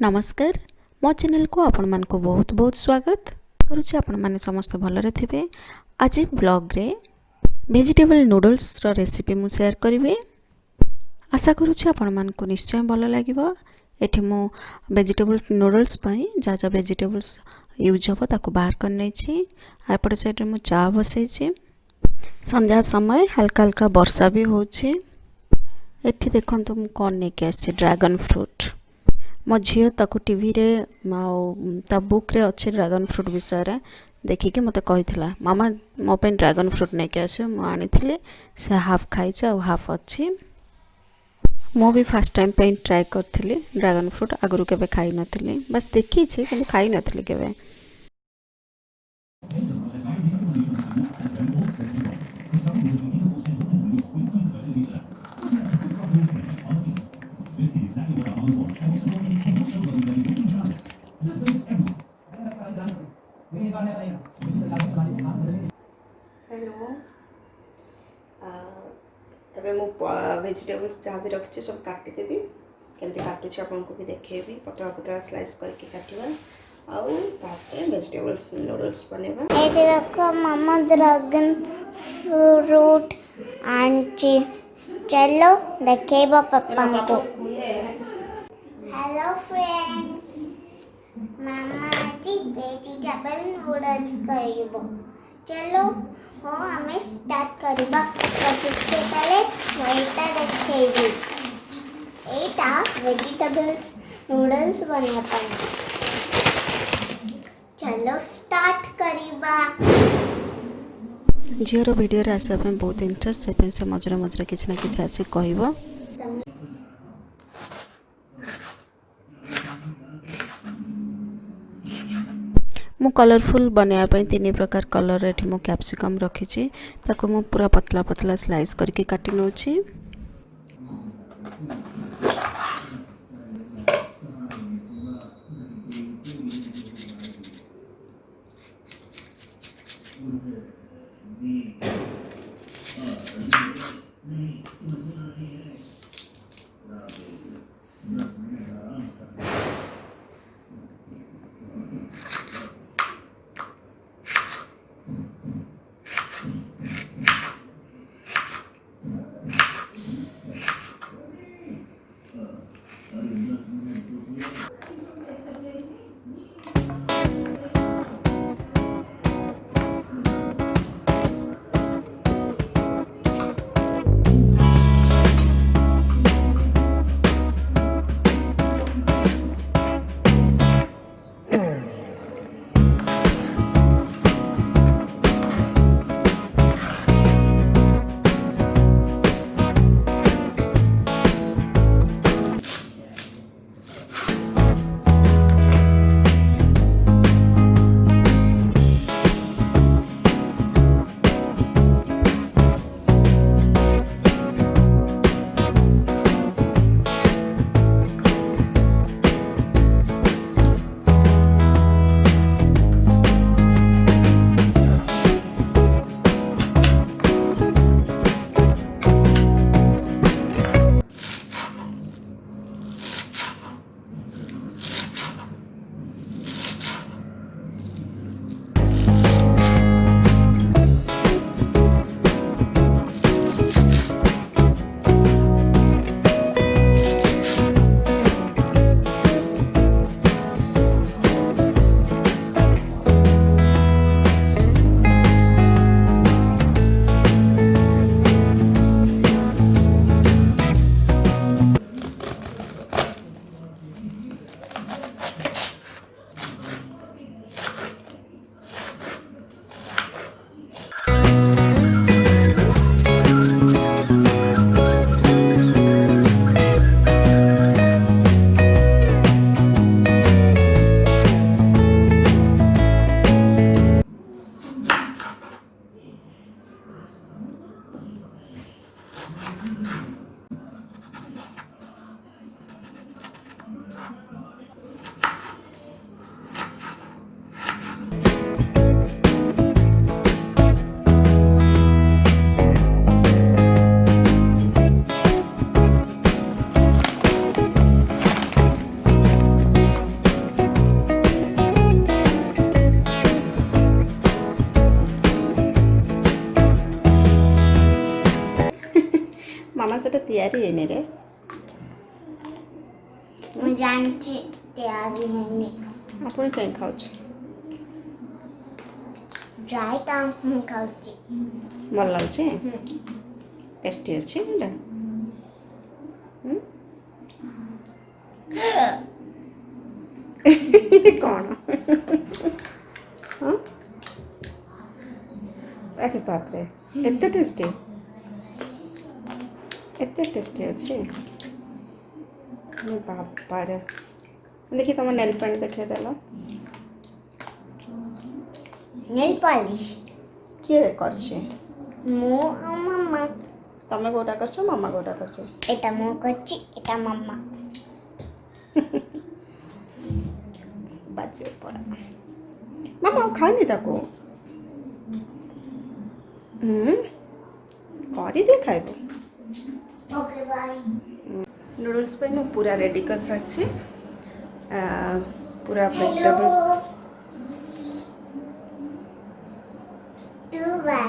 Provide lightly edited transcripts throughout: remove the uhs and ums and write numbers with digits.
नमस्कार मो चैनल को आपण मान को बहुत बहुत स्वागत करुच्ची। आपण माने समस्त भलरे थिबे। आज ब्लॉग रे वेजिटेबल नूडल्स रो रेसिपी मु शेयर करिवे। आशा करुच्ची आपण मान को निश्चय भल लागिबो। एठी मु वेजिटेबल नूडल्स पई जा जा वेजिटेबल्स यूज हबो ताको बाहर कर नै छी। एपटे साइड रे मु चा बसै छी। संध्या समय हल्का हल्का वर्षा भी होछि। एठी देखंतु मु कोन नै के आछि ड्रैगन फ्रूट। मो झील ताको टीवी रे ता बुक रे अच्छे ड्रैगन फ्रूट विषय रे देखिके मते कहितला मामा मो पे ड्रैगन फ्रूट नै के आसे मु आनिथिले से हाफ खाइछ आ हाफ अछि। मो भी फर्स्ट टाइम पे ट्राई करथिली ड्रैगन फ्रूट। आगरु केबे खाइ नथिली, बस देखि छी किंतु खाइ नथिली केबे। हेलो तबे मु वेजिटेबल्स जहाँ भी रखी सब काटी देबी। केमती काटुछि आपन को भी देखेबी। पतला पतला स्लाइस करके काटिबा आउ ताके वेजिटेबल्स नूडल्स बनेबा। ए देखो मामा ड्रैगन फ्रूट आंची चलो देखेबा पापा को। हेलो फ्रेंड्स, मामा जी वेजिटेबल नूडल्स करिबो। चलो हो हमें स्टार्ट करिबा। सबसे पहले वहीटा देखेबी। एटा वेजिटेबल्स नूडल्स बने अपन। चलो स्टार्ट करिबा। झीर वीडियो रे आसे अपन बहुत इंटरेस्ट से से मजरे मजरे किछ ना किछ आसी कहइबो। मु कलरफुल बनया पई तीन प्रकार कलर एठी मु कैप्सिकम रखी छी। ताको मु पूरा पतला पतला स्लाइस करके काटी नउ छी। ସେଟା ତିଆରି ହେଇନି ରେ। ମୁଁ ଜାଣିଛି ତିଆରି ହେଇନି। ଆପଣ କାଇଁ ଖାଉଛି? ଡ୍ରାଏଟା ମୁଁ ଖାଉଛି। ଭଲ ଲାଗୁଛି? ଟେଷ୍ଟି ଅଛି ଏଇଟା? କ'ଣ? ହଁ ଆରେ ବାପରେ, ଏତେ ଟେଷ୍ଟି? ଏତେ ଟେଷ୍ଟି ଅଛି? ବାବାରେ, ଦେଖି ତମ ନେଲ୍ ପେଣ୍ଟ ଦେଖେଇ ଦେଲ। ନେଲ୍ ପଲିଶ କିଏ କରିଛି? ମୁଁ ଆଉ ମାମା। ତମେ କୋଉଟା କରିଛ, ମାମା କୋଉଟା କରିଛ? ଏଟା ମୁଁ କରିଛି, ଏଟା ମାମା। ବାଜିବ ପଡ଼ା। ମାମା ଆଉ ଖାଇନି ତାକୁ। କରିଦିଏ ଖାଇବୁ। Okay bye. ନୁଡଲ୍ସ ପାଇଁ ମୁଁ ପୁରା ରେଡ଼ି କରିସାରିଛି। ପୁରା हेलो ଭେଜିଟେବଲ୍ସ। तू बार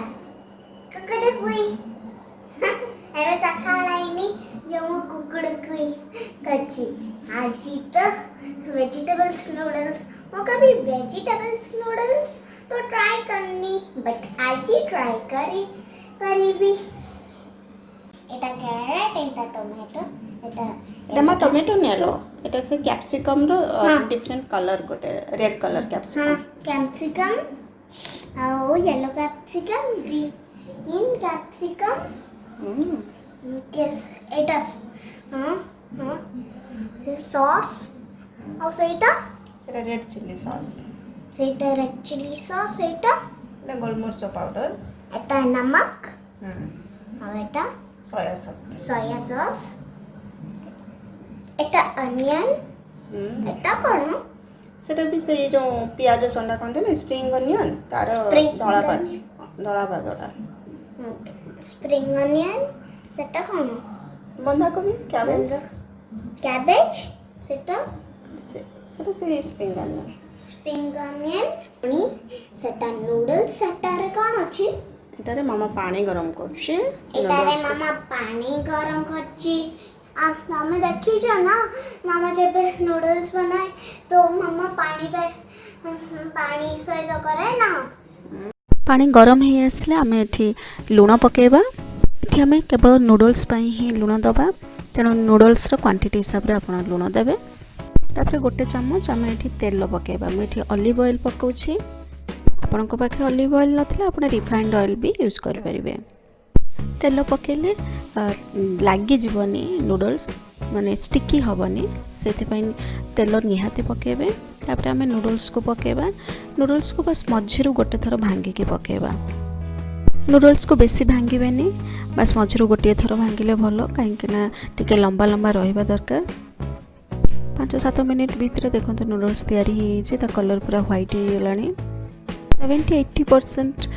कुकुड़ हुई एरे सखाळाइनी जो मु कुकुड़ हुई कच्ची आजी तो वेजिटेबल्स नूडल्स मु कभी वेजिटेबल्स नूडल्स तो ट्राई करनी बट आज ही ट्राई करी भी एटा कैरेट एटा टोमेटो एटा जमा टोमेटो नेलो एटा से कैप्सिकम रो डिफरेंट कलर गोटे रेड कलर कैप्सिकम कैप्सिकम और येलो कैप्सिकम ग्रीन कैप्सिकम एटा सॉस और सेटा रेड चिली सॉस सेटा रेड चिली सॉस एटा गोलमरिच पाउडर एटा नमक और एटा सोया सॉस एटा अनियन एटा कौन सेटा भी से जो प्याज संडा कहते ना स्प्रिंग अनियन तार धड़ा भागटा स्प्रिंग अनियन सेटा कौन बंधा कोबी कैबेज सेटा सेटा से स्प्रिंग अनियन सेटा नूडल्स सेटा रे कौन अछि एटारे मामा पानी गरम करछे एटारे मामा पानी गरम करछि आप हमें देखी छ ना मामा जब नूडल्स बनाए तो मामा पानी सहित करे ना पानी गरम ही आसले आमे एठी लूण पकेबा एठी आमे केवल नूडल्स पाई ही लूण दबा तेणु नूडल्स रो क्वांटिटी हिसाब रे आपण लूण देबे तापर गोटे चम्मच आमे एठी तेल पकेबा मैं एठी ऑलिव ऑयल पकाउछि आपनको पाखे ऑलिव ऑयल नथिला आपण रिफाइंड ऑयल भी यूज कर परिबे तेल पकेले लागी जीवनी नूडल्स माने स्टिकी हबनी सेति पई तेल निहाती पकेबे तापर आमे नूडल्स को पकेबा नूडल्स को बस मझिरु गोटे थर भांगी के पकेबा नूडल्स को बेसी भांगीबेनी बस मझिरु गोटे थर भांगिले भलो काहे ना टिके लंबा लंबा रहिबा दरकार 5-7 मिनिट भीतर देखंतु नूडल्स तैयारी हे जे ता कलर पूरा व्हाइट हे गलानी 70-80%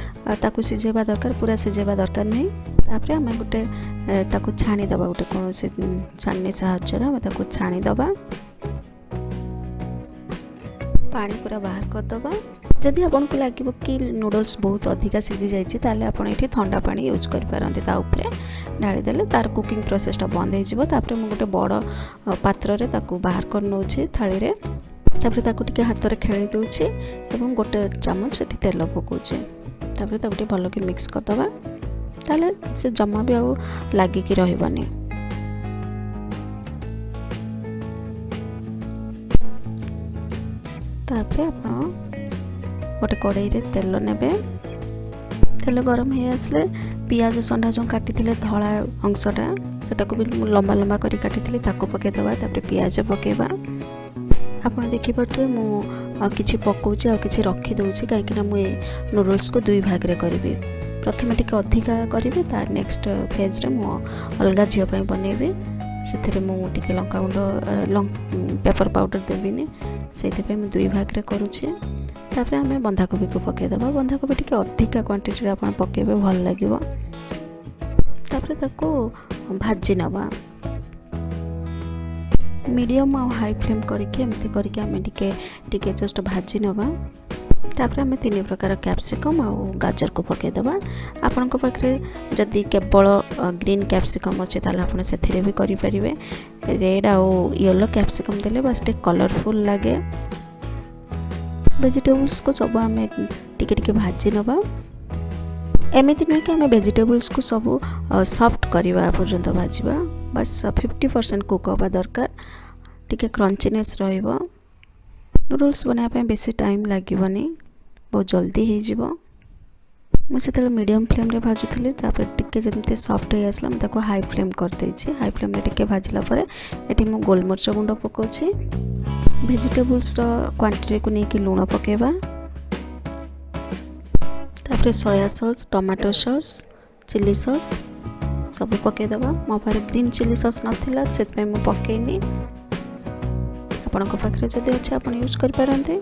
ताकू सिझेबा दरकार पूरा सिझेबा दरकार नहीं तापर आम गोटे ताकू छाणी दबा गोटे कौन से छानी साहाय्य आम ताकू छाणी दबा पानी पूरा बाहर कर दबा जदि आपन को लागिबो कि नूडल्स बहुत अधिका सिझी जाइछि ताले आपन एठी ठंडा पानी यूज कर पारंती ता ऊपर ढाली देले तार कुकिंग प्रोसेस ता बंद हे जिवो तापर मु गोटे बड़ पात्र रे ताकू बाहर कर नउछि थाली रे तापर ताकू टिके हाथ रे खेळी दउछि एवं गोटे चम्मच एठी तेल पकाउछि तापर ताकू टिके भलो के मिक्स कर दबा ताले से जमा भी आउ लागी की रहबनी तापर आपण गोटे कड़ाई रे तेल नेबे तेल गरम हे आसले पियाज संडा जो काटी थिले धला अंशटा सेटा को भी लंबा लंबा करी काटी थिले ताको पके दबा तापर पियाज पकेबा आपण देखि पटवे मु किछि पकाउछि आ किछि रखी दउछि काहे कि ना मु नूडल्स को दुई भाग रे करबी प्रथमे टिके अधिका करिवे तार नेक्स्ट फेज रे मु अलगा झियो पय बनेबे सेथिरे मु टिके लंका गुंड पेपर पाउडर देबिनी सेति पे मु दुई भाग रे करूछि तापर आमे बंधा कोबी को पके दबा बंधा कोबी टिके अधिका क्वांटिटी रे आपण पकेबे भल लागिवो तापर ताको भाजी नबा मीडियम आ हाई फ्लेम करके एमती करके आमे टिके जस्ट भाजी नबा तापर आम 3 प्रकार कैप्सिकम आउ गाजर को पकईदे आपण पाखे जदि केवल ग्रीन कैप्सिकम अच्छे ताल आप से भी करें रेड आउ येलो कैप्सिकम देले बस टे कलरफुल लगे वेजिटेबल्स को सब आम टिके भाजी नवा एमती नुह कि आम वेजिटेबल्स को सब सॉफ्ट करवा पर्यंत भाजवा बस 50% कुक हवा दरकार टिके क्रंचीनेस रहिबो नूडल्स बनाया बेसी टाइम लगे बहुत जल्दी हो मुझे मीडियम फ्लेम रे भाजुली टिके जमी सॉफ्ट हो आसला मुझे हाई फ्लेम करदे हाई फ्लेम रे टिके भाजला परे एटी मु गोलमरिच गुंड पकाउछि वेजिटेबल्स क्वांटिटी को लेकिन लुण पकेबा तापर soya sauce tomato sauce chilli sauce सब पकईदे मो पाखे ग्रीन चिली सॉस नाला से पकईनी आपण पाखे जदि अच्छे आप यूज करें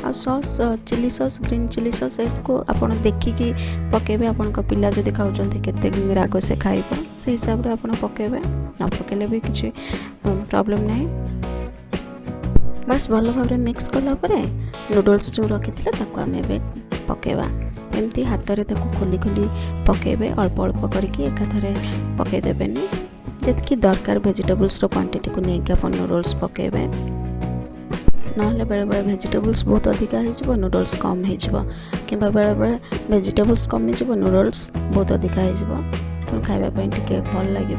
आ sauce chilli sauce green chilli sauce को आपण देखिकी पकेबे आपण पिला जदि खाउछन्ती केते राग से खाइबो से हिसाब रे आपण पकेबे न पकेले भी किसी प्रॉब्लम नहीं बस भल भाव मिक्स कला परे नूडल्स जो रखी ताको आम ए पकेबा एमती हाथ में खोली खोली पकेबे अल्प अल्प करके एकाथरे पकईदेवेनि जी दरकार वेजिटेबल्स क्वांटिटी को लेकिन आप नूडल्स पकेबे ना बेले बेले वेजिटेबल्स बहुत अधिका हो नूडल्स कम हो कि बेले बेले वेजिटेबल्स कमी नूडल्स बहुत अधिका हो तेणु खावाई टे भल लगे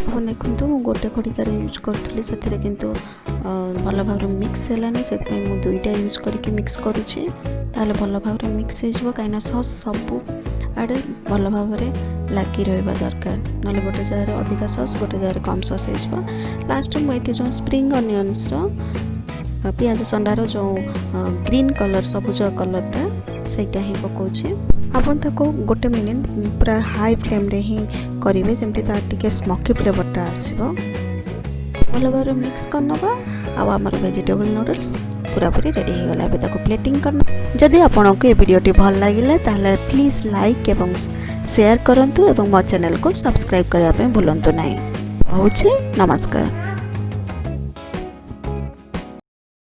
आप देखूँ मुझे गोटे खड़िकार यूज करी से भल भाव मिक्स है से दुईटा यूज करके मिक्स करुँचे ताले भल भाव मिक्स हो कहीं सॉस सब आड़े भल भाव लगी रहा दरकार ना गोटे जगह अधिका सॉस गोटे जगह कम सॉस हो लास्ट मुझे जो स्प्रिंग अनियंस पियाज संडार जो ग्रीन कलर सबुज कलरटा सेटा ही पकाउछे आपन ताको गोटे मिनिट पूरा हाई फ्लेम रे ही करिवे जेमति ता टिके स्मोकी फ्लेवरटा आसीबो भल भाव मिक्स करनबा आ हमर वेजिटेबल नूडल्स पूरा पूरी रेडी हो गला। ताको प्लेटिंग करना जदि आपन को ये वीडियोटी भल लागिले ताले प्लीज लाइक एवं शेयर करंतु एवं मो चैनल को सब्सक्राइब करबा पे भूलंतु नाही। होछि नमस्कार।